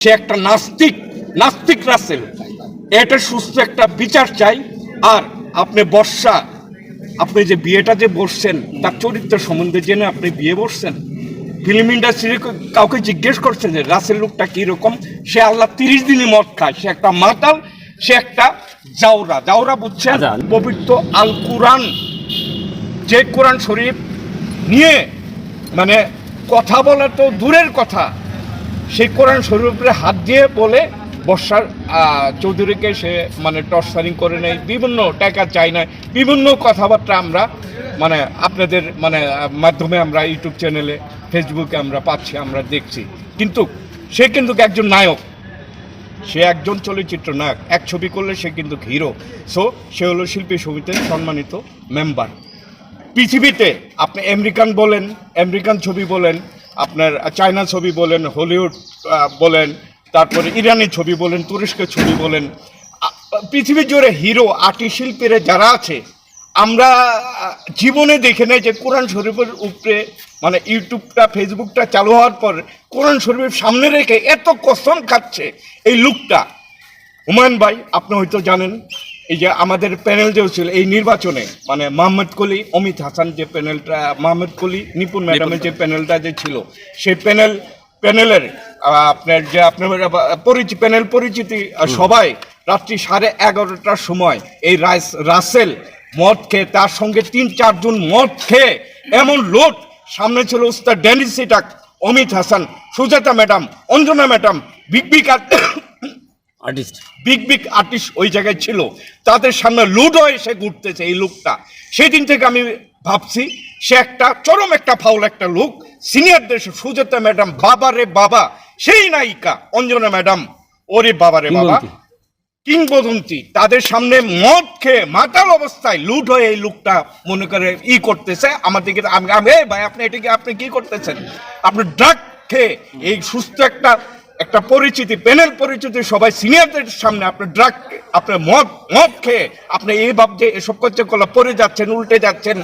সে একটা নাস্তিক, নাস্তিক রাসেল। এটা সুস্থ একটা বিচার চাই। আর আপনি বর্ষা, আপনি যে বিয়েটা যে বসছেন তার চরিত্র সম্বন্ধে জেনে আপনি বিয়ে বসছেন। ফিল্ম ইন্ডাস্ট্রির কাউকে জিজ্ঞেস করছেন যে রাসেল লোকটা কীরকম? সে আল্লাহ 30 দিনই মদ খায়, সে একটা মাতাল, সে একটা জাউরা। জাউরা বুঝছেন? পবিত্র আল কুরআন, যে কোরআন শরীফ নিয়ে মানে কথা বলা তো দূরের কথা, সেই কোরআন শরীফের হাত দিয়ে বলে বর্ষার চৌধুরীকে সে মানে টর্চারিং করে নেয়, বিভিন্ন টাকা চাই না, বিভিন্ন কথাবার্তা আমরা মানে আপনাদের মানে মাধ্যমে আমরা ইউটিউব চ্যানেলে, ফেসবুকে আমরা পাচ্ছি, আমরা দেখছি। কিন্তু সে কিন্তু একজন নায়ক, সে একজন চলচ্চিত্র নায়ক। এক ছবি করলে সে কিন্তু হিরো। সো সে হলো শিল্পী সমিতির সম্মানিত মেম্বার। পৃথিবীতে আপনি আমেরিকান বলেন, আমেরিকান ছবি বলেন, আপনার চায়না ছবি বলেন, হলিউড বলেন, তারপরে ইরানি ছবি বলেন, তুরস্কের ছবি বলেন, পৃথিবী জুড়ে হিরো আর্টিস্ট শিল্পীরা যারা আছে, আমরা জীবনে দেখে নেই যে কোরআন শরীফের উপরে মানে ইউটিউবটা ফেসবুকটা চালু হওয়ার পর কোরআন শরীফের সামনে রেখে এত কসম খাচ্ছে এই লোকটা। হুমায়ুন ভাই, আপনি হয়তো জানেন, এই যে আমাদের প্যানেল যে ছিল এই নির্বাচনে, মানে মোহাম্মদ কলি, অমিত হাসান যে প্যানেলটা, মোহাম্মদ কলি, নিপুণ ম্যাডামের যে প্যানেলটা যে ছিল, সেই প্যানেলের আপনার যে আপনার প্যানেল পরিচিতি সবাই রাত্রি 11:30টার সময় এই রাসেল মদ খেয়ে, তার সঙ্গে 3-4 জন মদ খেয়ে এমন লোট, সামনে ছিল উস্তাদ ড্যানিস সিটাক, Amit Hasan, Sujata madam, Anjana madam, big artist ওই জায়গায় ছিল, তাদের সামনে লুড হয়ে সে ঘুরতেছে এই লোকটা। সেই দিন থেকে আমি ভাবছি সে একটা চরম একটা ফাউল একটা লোক। সিনিয়রদের সুজাতা ম্যাডাম, বাবা রে বাবা, সেই নায়িকা অঞ্জনা ম্যাডাম, ওরে বাবা রে বাবা, কিংবদন্তি, তাদের সামনে মদ খেয়ে মাতাল অবস্থায় লুট হয়ে এই লোকটা মনে করে করতেছে আমাদেরকে। আমি ভাই, আপনি এটাকে আপনি কি করতেছেন? আপনি ড্রাগ খেয়ে এই সুস্থ একটা পরিচিতি, প্যানেল পরিচিতি, সবাই সিনিয়রদের সামনে আপনি ড্রাগ, আপনার মদ খেয়ে আপনি এইভাবে যে এসব করছে পড়ে যাচ্ছেন, উল্টে যাচ্ছেন।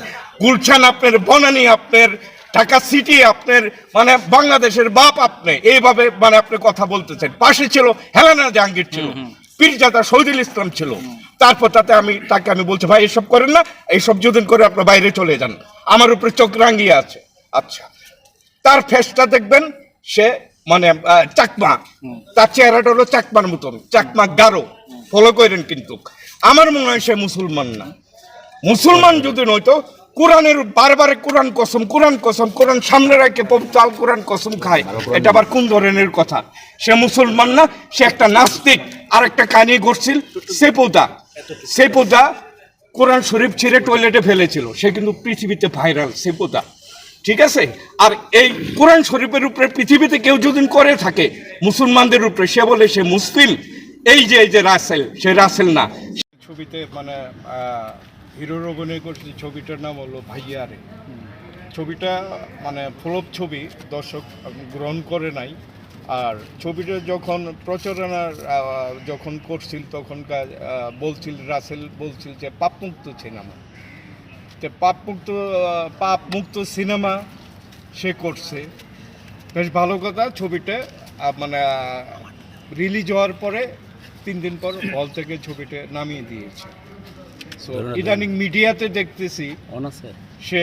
গুলশান আপনার, বনানী আপনার, ঢাকা সিটি আপনার, মানে বাংলাদেশের বাপ আপনি, এইভাবে মানে আপনি কথা বলতেছেন। পাশে ছিল হেলেনা জাহাঙ্গীর, ছিল পীরজাদা শহীদুল ইসলাম ছিল। তারপর তাকে আমি বলছি, ভাই এসব করেন না, এইসব যদি করে আপনার বাইরে চলে যান, আমার উপরে চোখ রাঙিয়ে আছে। আচ্ছা, তার ফেসটা দেখবেন, সে মানে চাকমা, তার চেহারাটা হলো চাকমার মতন, চাকমা গারো, ফলো করেন। কিন্তু আমার মনে হয় সে মুসলমান না। মুসলমান যদি নয়তো কোরআনের বারবার কোরআন কসম, কোরআন সামনে রাখে পবিত্র আল কোরআন কসম খায়, এটা আবার কোন ধরনের কথা? সে মুসলমান না, সে একটা নাস্তিক। আর একটা কাহিনী ঘটছিল, সেপুদা কোরআন শরীফ ছিঁড়ে টয়লেটে ফেলেছিল, সে কিন্তু পৃথিবীতে ভাইরাল সেপুদা, ঠিক আছে? আর এই কোরআন শরীফের উপরে পৃথিবীতে কেউ যদি করে থাকে মুসলমানদের উপরে, সে বলে সে মুসলিম। এই যে রাসেল, সে রাসেল না। ছবিতে মানে হিরোর অভিনয় করছে, ছবিটার নাম হলো ভাইয়ারে। ছবিটা মানে ফ্লপ ছবি, দর্শক গ্রহণ করে নাই। আর ছবিটা যখন প্রচারণার যখন করছিল, তখনকার রাসেল বলছিল যে পাপমুক্ত সিনেমা, তো পাপমুক্ত সিনেমা সে করছে, বেশ ভালো কথা। ছবিটা মানে রিলিজ হওয়ার পরে 3 দিন পর হল থেকে ছবিটা নামিয়ে দিয়েছে। সো ইদানিং মিডিয়াতে দেখতেছি সে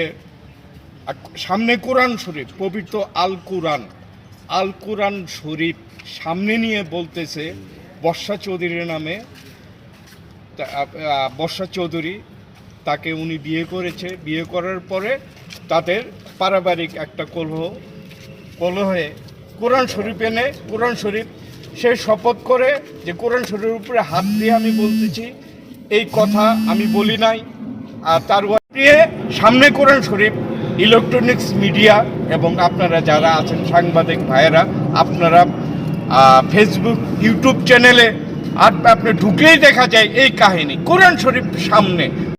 সামনে কোরআন শরীফ, পবিত্র আল কুরআন শরীফ সামনে নিয়ে বলতেছে বর্ষা চৌধুরীর নামে, বর্ষা চৌধুরী তাকে উনি বিয়ে করেছে, বিয়ে করার পরে তাদের পারিবারিক একটা কলহে কোরআন শরীফ এনে, কোরআন শরীফ সে শপথ করে যে কোরআন শরীফের উপরে হাত দিয়ে আমি বলতেছি, এই কথা আমি বলি নাই। আর তার দিয়ে সামনে কোরআন শরীফ, ইলেকট্রনিক্স মিডিয়া এবং আপনারা যারা আছেন সাংবাদিক ভাইয়েরা, আপনারা ফেসবুক, ইউটিউব চ্যানেলে আর আপনি ঢুকলেই দেখা যায় এই কাহিনী, কোরআন শরীফ সামনে।